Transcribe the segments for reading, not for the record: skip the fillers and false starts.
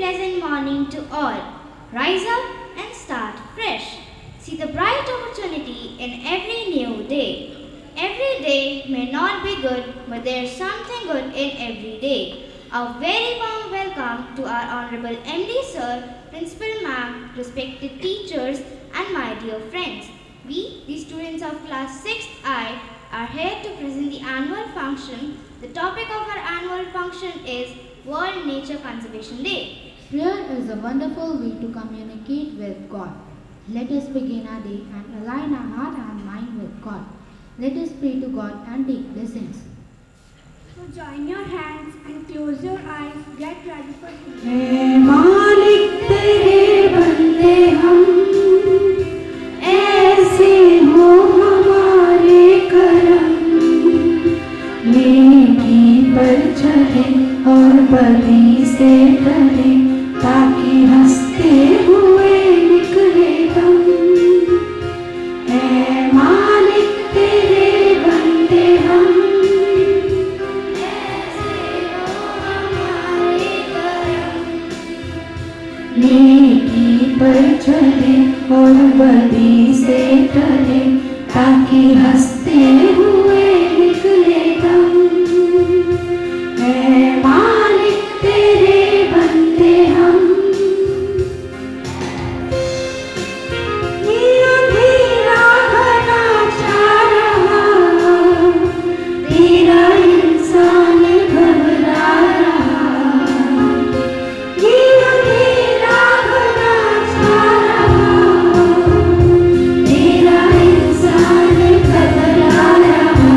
pleasant morning to all. Rise up and start fresh. See the bright opportunity in every new day. Every day may not be good, but there is something good in every day. A very warm welcome to our Honorable MD Sir, Principal Ma'am, respected teachers, and my dear friends. We, the students of class 6th I, are here to present the annual function. The topic of our annual function is World Nature Conservation Day. Prayer is a wonderful way to communicate with God. Let us begin our day and align our heart and mind with God. Let us pray to God and take blessings. So join your hands and close your eyes. Get ready for Him. Hey Malik tere bande hum, aise ho hamare karam, नेकी पर चले और बदी से डरे, ताकि हंसते हुए निकले दम। ऐ मालिक तेरे बंदे हम, ऐसे हो हमारे करम, नेकी पर चले और बदी से डरे, ताकि हंसते हुए निकले दम। ऐ मालिक तेरे बंदे हम, ये अंधेरा घना छा रहा, तेरा इंसान घबरा रहा। ये अंधेरा घना छा रहा, तेरा इंसान घबरा रहा।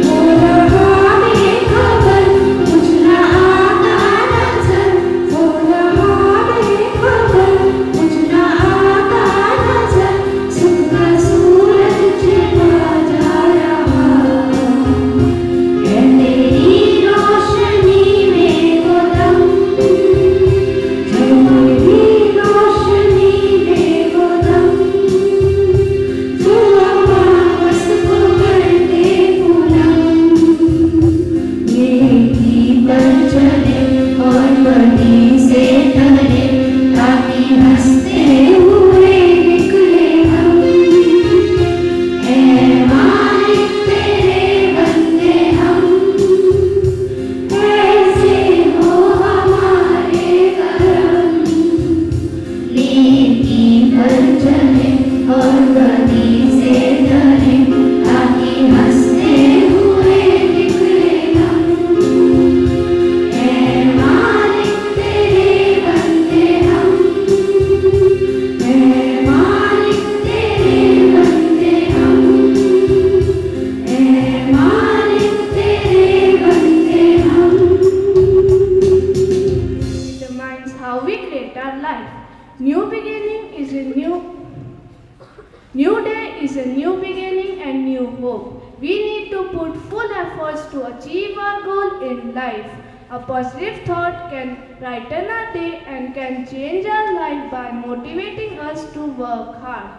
हो रहा बेखबर, कुछ न आता नजर, हो रहा बेखबर, कुछ न आता नजर। सुख का सूरज छिपा जा रहा, है तेरी रोशनी में वो दम, तेरी रोशनी में वो दम, जो आवाज़ को करते बुलंद। नेकी पर चले और बदी से डरे, ताकि हंसते हुए निकले हम। ऐ मालिक तेरे बंदे हम, ऐसे हो हमारे करम, नेकी पर चले और बदी से डरे, ताकि हंसते हुए निकले हम। ऐ मालिक तेरे बंदे हम, ऐ मालिक तेरे बंदे हम, ऐ मालिक तेरे बंदे हम। Determines how we create our life. New beginning is a new day is a new beginning and new hope. We need to put full efforts to achieve our goal in life. A positive thought can brighten our day and can change our life by motivating us to work hard.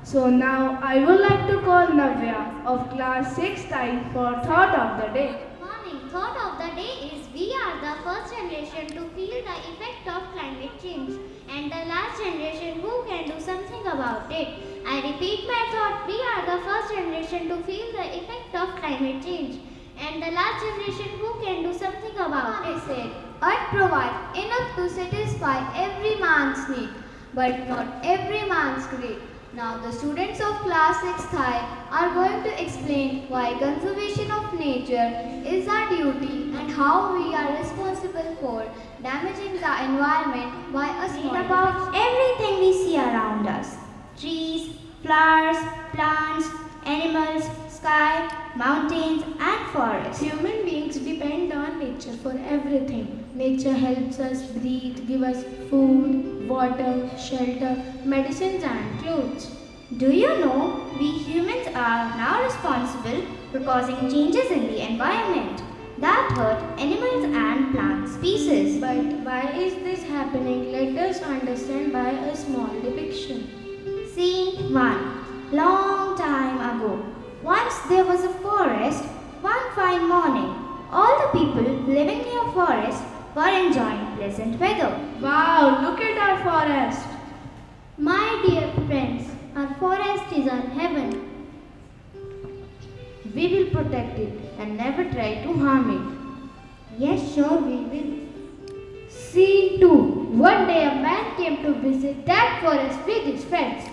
So now I would like to call Navya of class 6th I for thought of the day. Morning thought of the day is we are the first generation to feel the effect of climate change and the last generation who can do something about it. I repeat my thought, we are the first generation to feel the effect of climate change and the last generation who can do something about it. Said, Earth provides enough to satisfy every man's need, but not every man's greed. Now the students of class 6th I are going to explain why conservation of nature is our duty and how we are responsible for damaging the environment by a small Read about everything we see around us. Trees, flowers, plants, animals, sky, mountains and forests. Human beings depend on nature for everything. Nature helps us breathe, give us food, water, shelter, medicines and clothes. Do you know we humans are now responsible for causing changes in the environment that hurt animals and plant species? But why is this happening? Let us understand by a small depiction. Scene 1. Long time ago. Once there was a forest. One fine morning, all the people living near forest for enjoying pleasant weather. Wow, look at our forest. My dear friends, our forest is our heaven. We will protect it and never try to harm it. Yes, sure we will. Scene 2. One day a man came to visit that forest with his friends.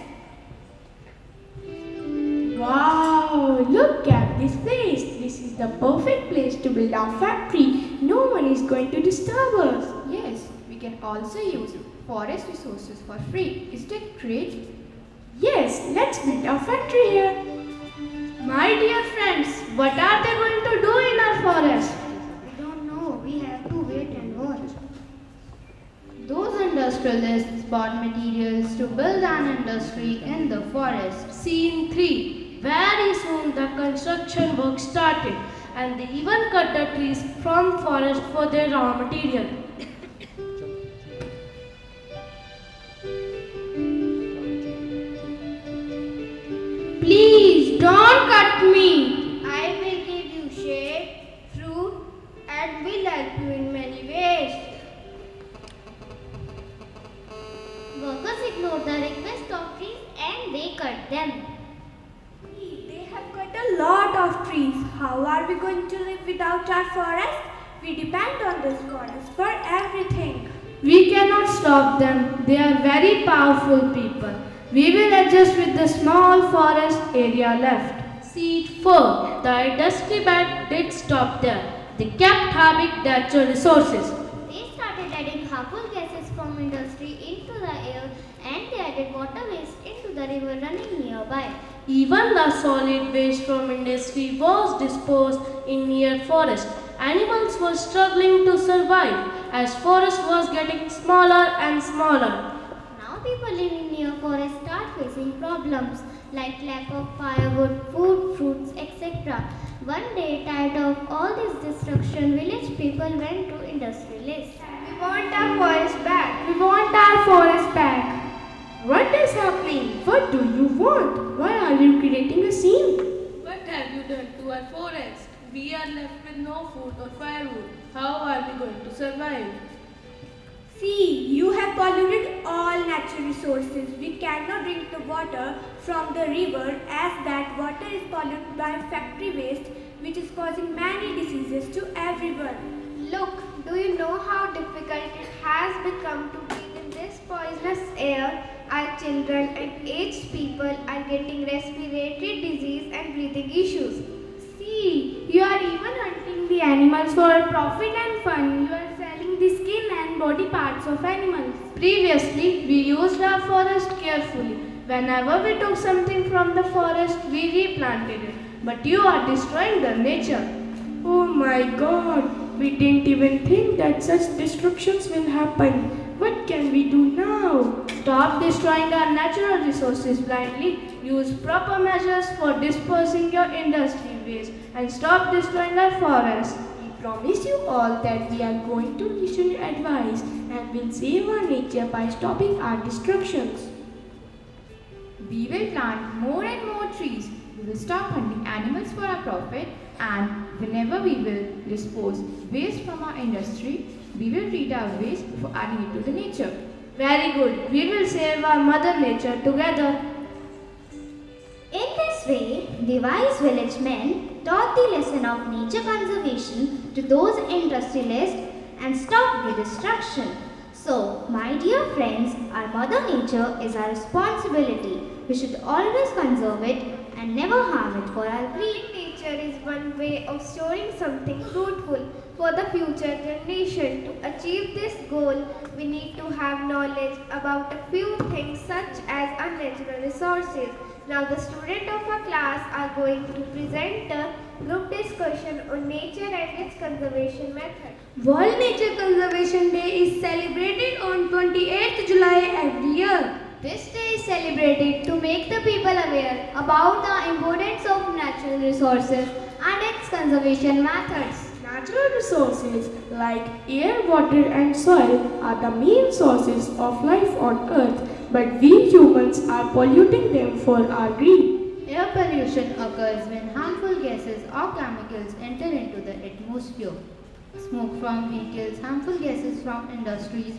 Wow, look at this place. This is the perfect place to build our factory. No one is going to disturb us. Yes, we can also use forest resources for free. Isn't it great? Yes, let's build our factory here. My dear friends, what are they going to do in our forest? We don't know. We have to wait and watch. Those industrialists bought materials to build an industry in the forest. Scene 3. Very soon the construction work started and they even cut the trees from forest for their raw material. Please don't cut me. I will give you shade, fruit, and will help you in many ways. Workers ignored the request of trees and they cut them. They have cut a lot of trees. How are we going to live without our forest? We depend on this forest for everything. We cannot stop them. They are very powerful people. We will adjust with the small forest area left. Scene 4. The industry band did stop there. They kept having natural resources. They started adding harmful gases from industry into the air and they added water waste into the river running nearby. Even the solid waste from industry was disposed in near forest. Animals were struggling to survive as forest was getting smaller and smaller. Now people living near forest start facing problems like lack of firewood, food, fruits, etc. One day, tired of all this destruction, village people went to industrialists. We want our forest back. We want our forest back. What is happening? What do you want? Why are you creating a scene? What have you done to our forest? We are left with no food or firewood. How are we going to survive? See, you have polluted all natural resources. We cannot drink the water from the river as that water is polluted by factory waste which is causing many diseases to everyone. Look, do you know how difficult it has become to breathe in this poisonous air? Our children and aged people are getting respiratory disease and breathing issues. See, you are even hunting the animals for profit and fun. You are selling the skin and body parts of animals. Previously, we used our forest carefully. Whenever we took something from the forest, we replanted it. But you are destroying the nature. Oh my God, we didn't even think that such destructions will happen. What can we do now? Stop destroying our natural resources blindly. Use proper measures for dispersing your industry waste and stop destroying our forests. We promise you all that we are going to listen to your advice and will save our nature by stopping our destructions. We will plant more and more trees. We will stop hunting animals for our profit, and whenever we will dispose waste from our industry, we will treat our waste before adding it to the nature. Very good. We will save our mother nature together. In this way, the wise village men taught the lesson of nature conservation to those industrialists and stopped the destruction. So, my dear friends, our mother nature is our responsibility. We should always conserve it and never harm it for our greed. Nature is one way of storing something fruitful for the future generation. To achieve this goal, we need to have knowledge about a few things such as our natural resources. Now the students of our class are going to present a group discussion on nature and its conservation method. World Nature Conservation Day is celebrated on 28th July every year. This day is celebrated to make the people aware about the importance of natural resources and its conservation methods. Natural resources like air, water and soil are the main sources of life on earth, but we humans are polluting them for our greed. Air pollution occurs when harmful gases or chemicals enter into the atmosphere. Smoke from vehicles, harmful gases from industries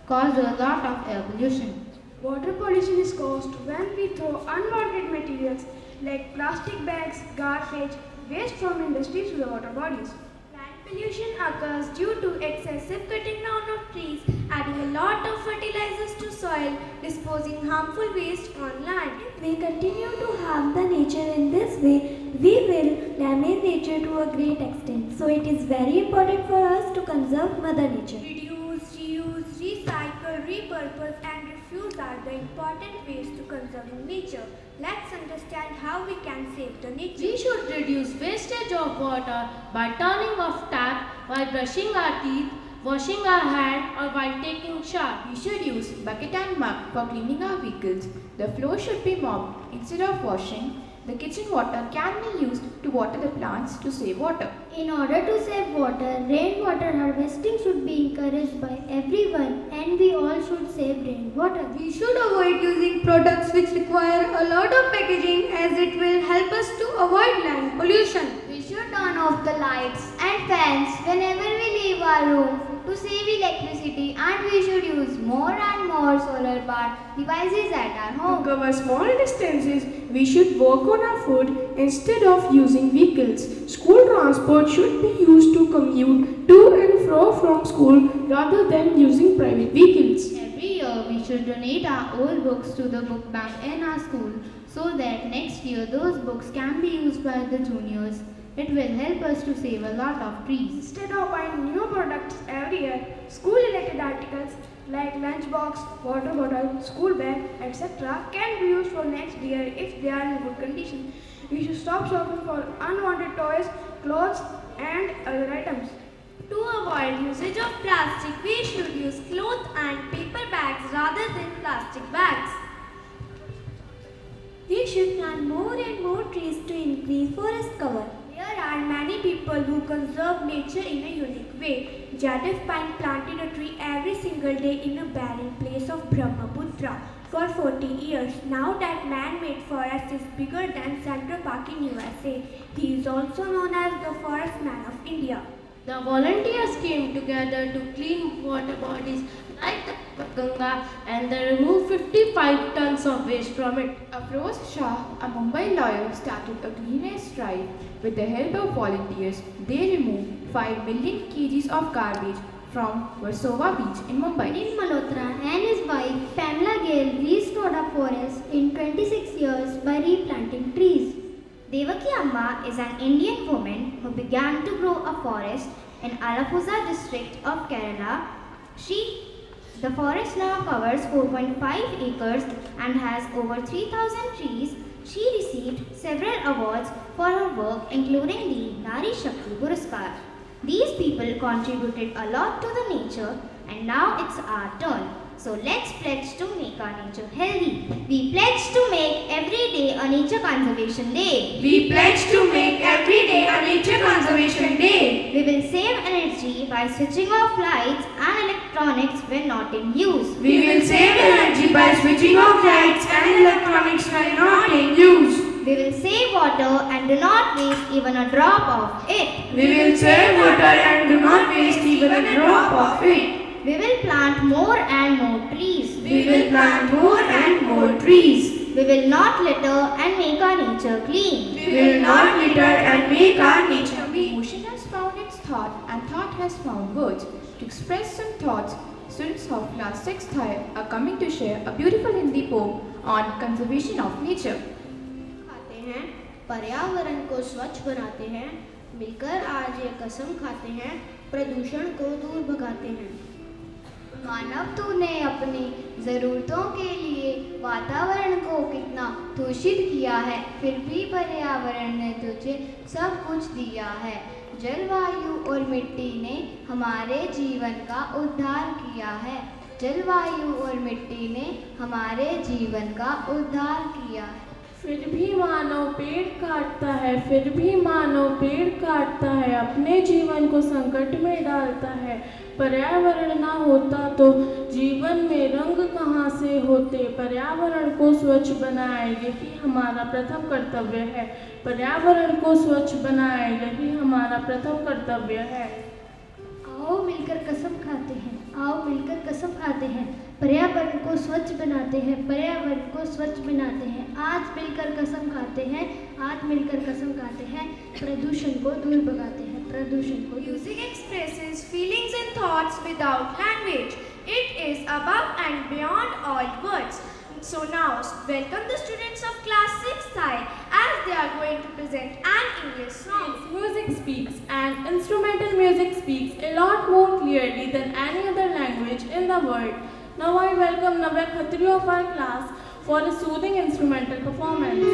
cause a lot of air pollution. Water pollution is caused when we throw unwanted materials like plastic bags, garbage, waste from industries to the water bodies. Land pollution occurs due to excessive cutting down of trees, adding a lot of fertilizers to soil, disposing harmful waste on land. If we continue to harm the nature in this way, we will damage nature to a great extent. So it is very important for us to conserve Mother Nature. Reduce, reuse, recycle, repurpose and refuse are the important ways to conserving nature. Let's understand how we can save the nature. We should reduce wastage of water by turning off tap while brushing our teeth, washing our hands or while taking shower. We should use bucket and mug for cleaning our vehicles. The floor should be mopped instead of washing. The kitchen water can be used to water the plants to save water. In order to save water, rainwater harvesting should be encouraged by everyone and we all should save rainwater. We should avoid using products which require a lot of packaging as it will help us to avoid land pollution. We should turn off the lights and fans whenever we leave our room to save electricity, and we should use more and more solar powered devices at our To home. cover small distances, we should walk on our foot instead of using vehicles. School transport should be used to commute to and fro from school rather than using private vehicles. Every year we should donate our old books to the book bank in our school so that next year those books can be used by the juniors. It will help us to save a lot of trees. Instead of buying new products every year, school-related articles like lunchbox, water bottle, school bag, etc. can be used for next year if they are in good condition. We should stop shopping for unwanted toys, clothes and other items. To avoid usage of plastic, we should use cloth and paper bags rather than plastic bags. We should plant more and more trees to increase forest cover. There are many people who conserve nature in a unique way. Jadif Pine planted a tree every single day in a barren place of Brahmaputra for 40 years. Now that man-made forest is bigger than Central Park in USA. He is also known as the Forest Man of India. The volunteers came together to clean water bodies like the Ganga and they removed 55 tons of waste from it. Afroz Shah, a Mumbai lawyer, started a cleanliness drive. With the help of volunteers, they removed 5 million kgs of garbage from Versova Beach in Mumbai. Navin Malhotra and his wife Pamela Gale restored a forest in 26 years by replanting trees. Devaki Amma is an Indian woman who began to grow a forest in Alappuzha district of Kerala. The forest now covers 4.5 acres and has over 3,000 trees. She received several awards for her work including the Nari Shakti Puraskar. These people contributed a lot to the nature and now it's our turn. So let's pledge to make our nature healthy. We pledge to make every day a nature conservation day. We pledge to make every day a nature conservation day. We will save energy by switching off lights and electronics when not in use. We will save energy by switching off lights and electronics when not in use. We will save water and do not waste even a drop of it. We will save water and do not waste even a drop of it. We will plant more and more trees. We will plant more and more trees. We will not litter and make our nature clean. We will not litter and make our nature clean. Emotion has found its thought and thought has found words. To express some thoughts, students of class 6th Thai are coming to share a beautiful Hindi poem on conservation of nature. खाते हैं, पर्यावरण को स्वच्छ बनाते हैं, मिलकर आज ये कसम खाते हैं, प्रदूषण को दूर भगाते हैं। मानव तूने अपनी ज़रूरतों के लिए वातावरण को कितना दूषित किया है, फिर भी पर्यावरण ने तुझे सब कुछ दिया है। जलवायु और मिट्टी ने हमारे जीवन का उद्धार किया है। जलवायु और मिट्टी ने हमारे जीवन का उद्धार किया है। फिर भी मानव पेड़ काटता है, फिर भी मानव पेड़ काटता है, अपने जीवन को संकट में डालता है। पर्यावरण ना होता तो जीवन में रंग कहाँ से होते। पर्यावरण को स्वच्छ बनाए यही हमारा प्रथम कर्तव्य है। पर्यावरण को स्वच्छ बनाए यही हमारा प्रथम कर्तव्य है। आओ मिलकर कसम खाते हैं, आओ मिलकर कसम खाते हैं, पर्यावरण को स्वच्छ बनाते हैं, पर्यावरण को स्वच्छ बनाते हैं। आज मिलकर कसम खाते हैं, आज मिलकर कसम खाते हैं, प्रदूषण को दूर भगाते हैं, प्रदूषण को। Music expresses feelings and thoughts without language. It is above and beyond all words. So now, welcome the students of class 6th I as they are going to present an English song. Music speaks, and instrumental music speaks a lot more clearly than any other language in the world. Now I welcome Navya Khatri of our class for a soothing instrumental performance.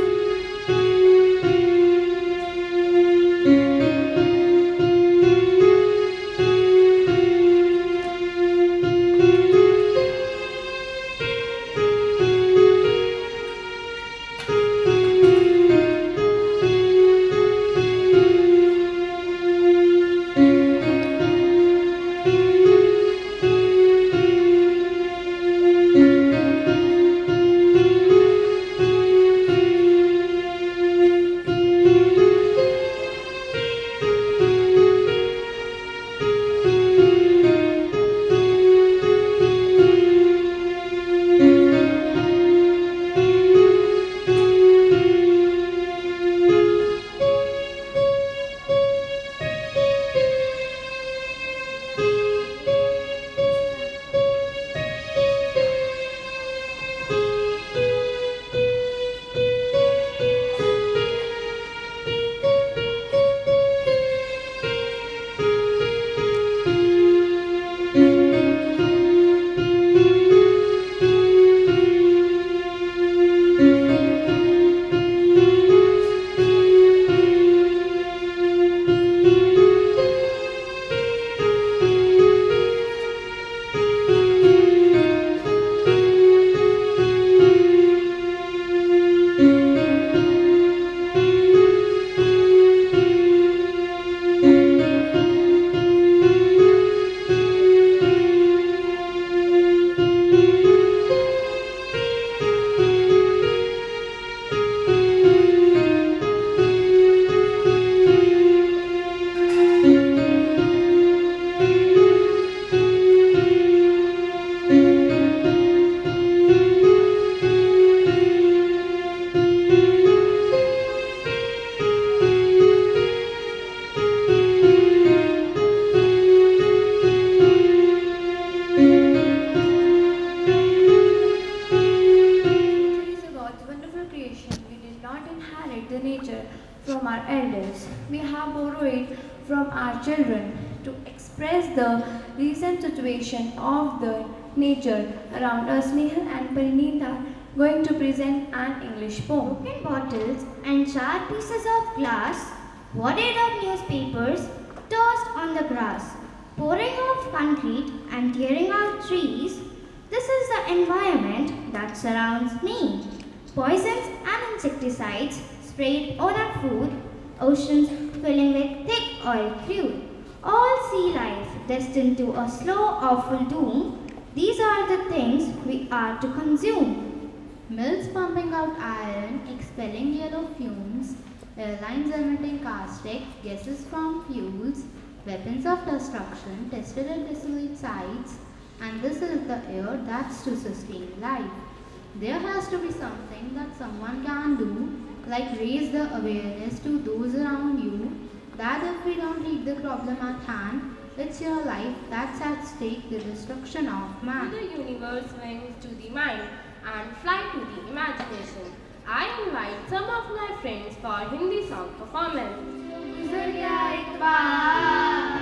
from our elders. We have borrowed it from our children to express the recent situation of the nature around us. Nehal and Parineet are going to present an English poem. Broken bottles and charred pieces of glass, wadded up newspapers, tossed on the grass, pouring off concrete and tearing out trees. This is the environment that surrounds me. Poisons and insecticides sprayed on our food, oceans filling with thick oil crude. All sea life destined to a slow, awful doom. These are the things we are to consume. Mills pumping out iron, expelling yellow fumes, airlines emitting caustic gases from fuels, weapons of destruction tested at desolate sites, and this is the air that's to sustain life. There has to be something that someone can do, like raise the awareness to those around you, that if we don't treat the problem at hand, it's your life that's at stake, the destruction of man. The universe wings to the mind and fly to the imagination. I invite some of my friends for Hindi song performance. गुजर गया एक बार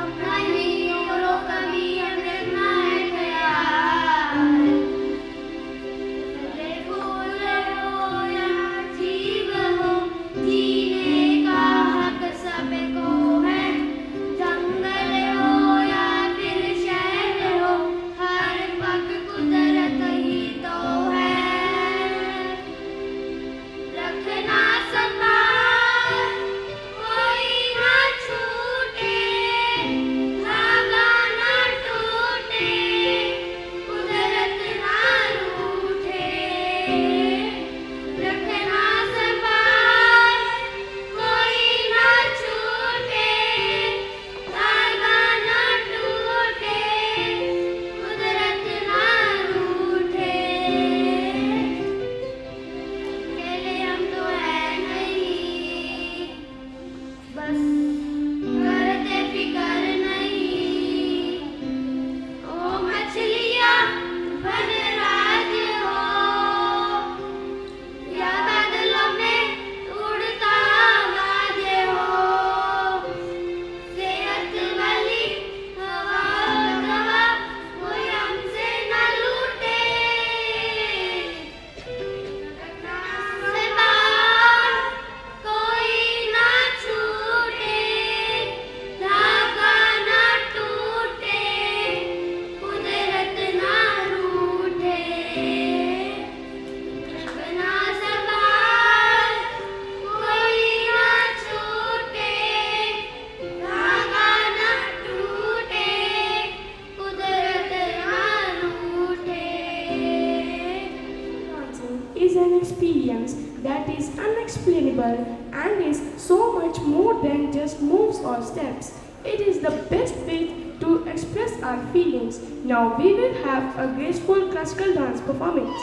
अपना ही करो कभी अपना है ख्याल फूले फूल हो या जीव हो जीने का हक सबको है जंगल हो या फिर शहर हो हर पग कुदरत ही तो है रखना संभाल कोई ना छूटे festival and is so much more than just moves or steps. It is the best way to express our feelings. Now we will have a graceful classical dance performance.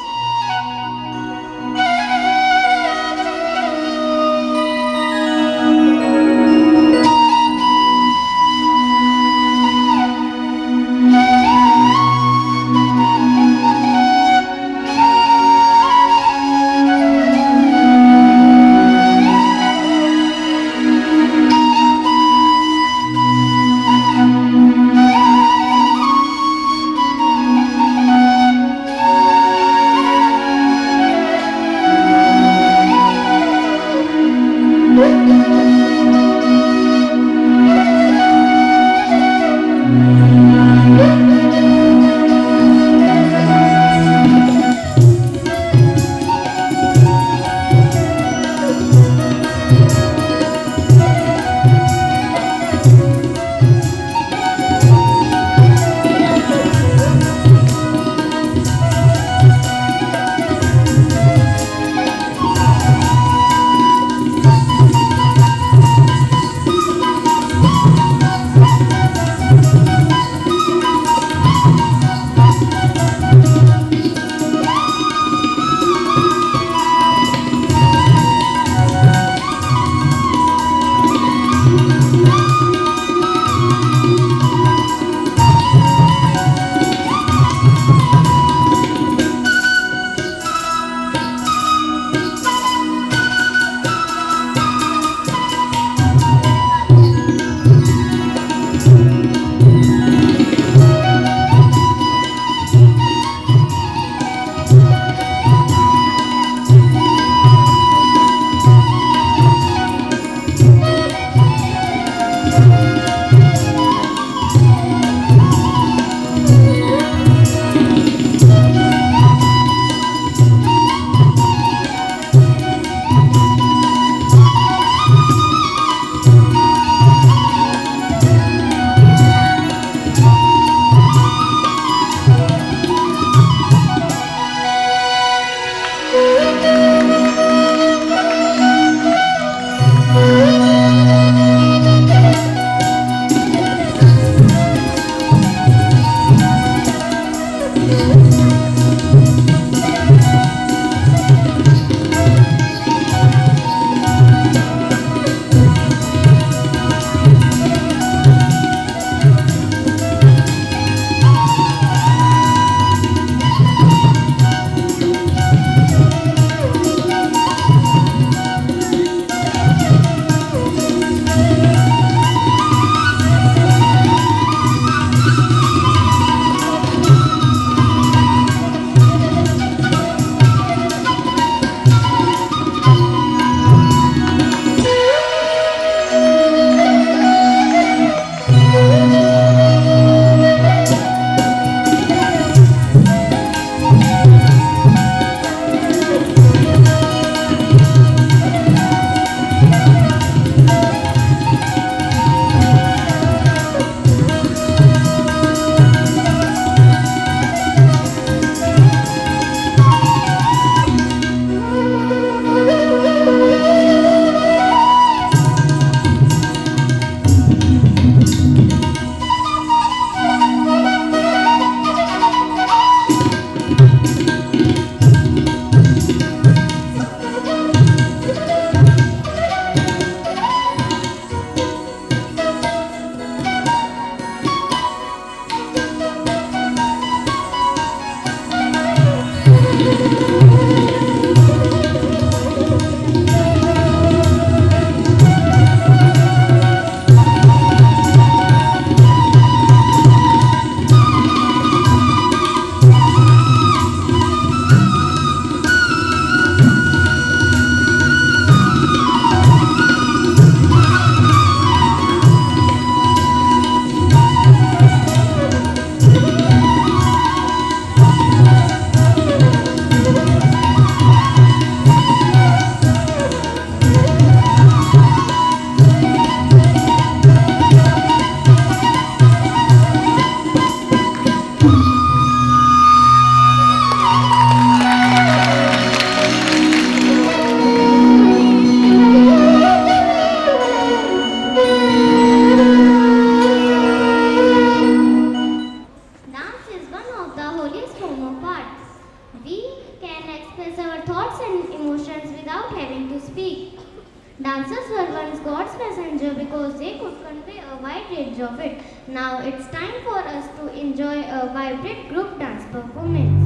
Dancers were once God's messenger because they could convey a wide range of it. Now it's time for us to enjoy a vibrant group dance performance.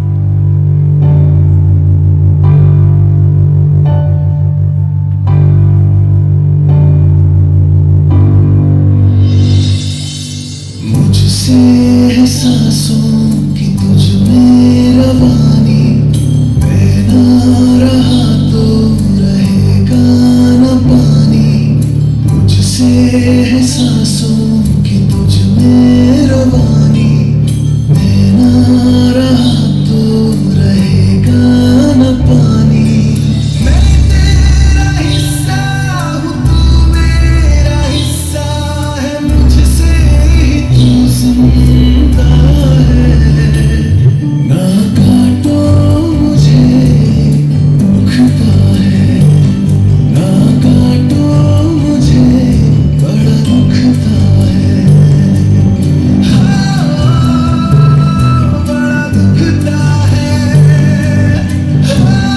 मुझसे है सांसों की तुझ में रवानी, मैं ना रहा तो रहेगा न पानी। मुझसे है सांसों की तुझ में रवानी, मैं ना रहा तो रहेगा न पानी। मैं तेरा हिस्सा हूँ, तू मेरा हिस्सा है, मुझसे ही तू जिंदा है। ना काटो मुझे, दुखता है, ना काटो मुझे, बड़ा दुखता है। हाँ, बड़ा दुखता है, हाँ,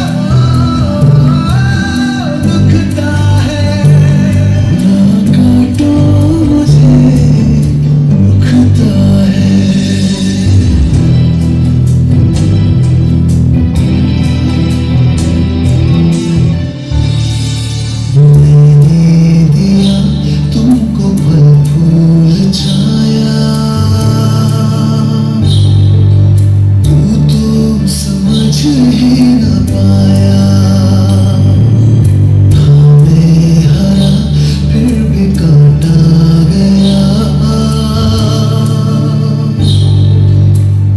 दुखता है। ना काटो मुझे, दुखता है। मैंने दिया तुमको फल फूल छाया, तू तो समझ ही न पाया। था मैं हरा फिर भी काटा गया,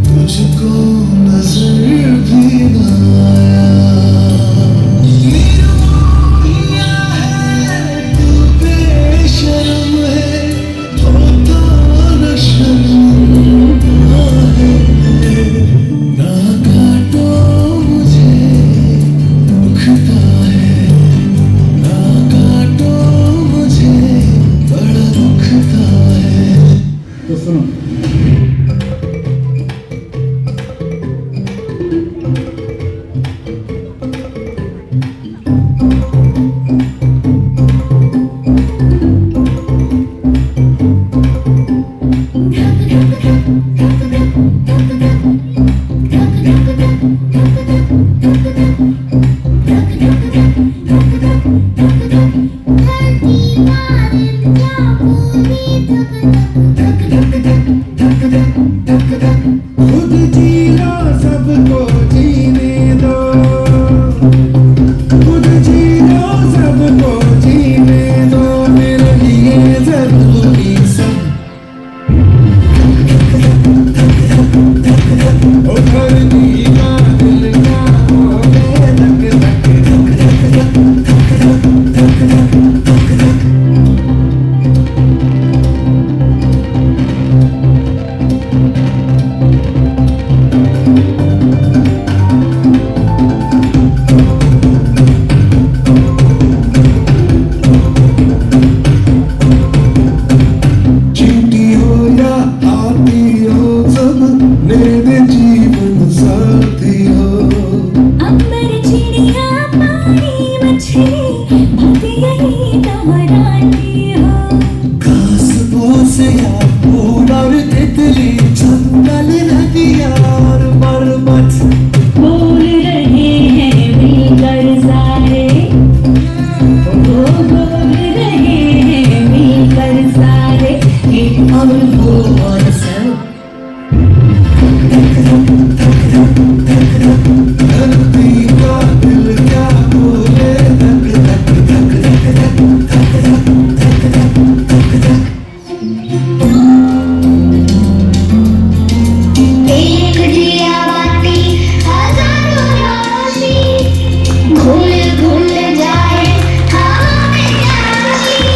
तुझको नजर भी न आया। निर्मोहिया है तू, बेशर्म है, होता न शर्मिंदा है। ना काटो मुझे, दुखता है, ना काटो मुझे, बड़ा दुखता है। तो सुनो, खुद जी लो सबको जीने दो, खुद जी लो सबको जीने दो, मेरे लिए जरूरी सब। ओ धरती का दिल क्या बोले, धक धक चिट्ठी हो या आती हो, सब मेरे जीवन साथी हो। अंबर चिड़िया पानी मछली भांति यही दोहराती हो। घास फूस या फूल और तितली, जंगल नदियाँ और पर्वत, बोल रहे हैं मिलकर सारे, वो बोल रहे हैं मिलकर सारे, एक और वो और सब। धरती का दिल क्या बोले, धक धक धक धक धक धक। एक दिया बाती हजारों रोशनी, घुल घुल जाए हवा में रोशनी।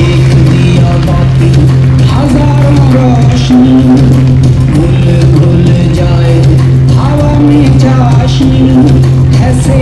एक दिया बाती हजारों रोशनी, घुल घुल जाए हवा में चाशनी। ऐसे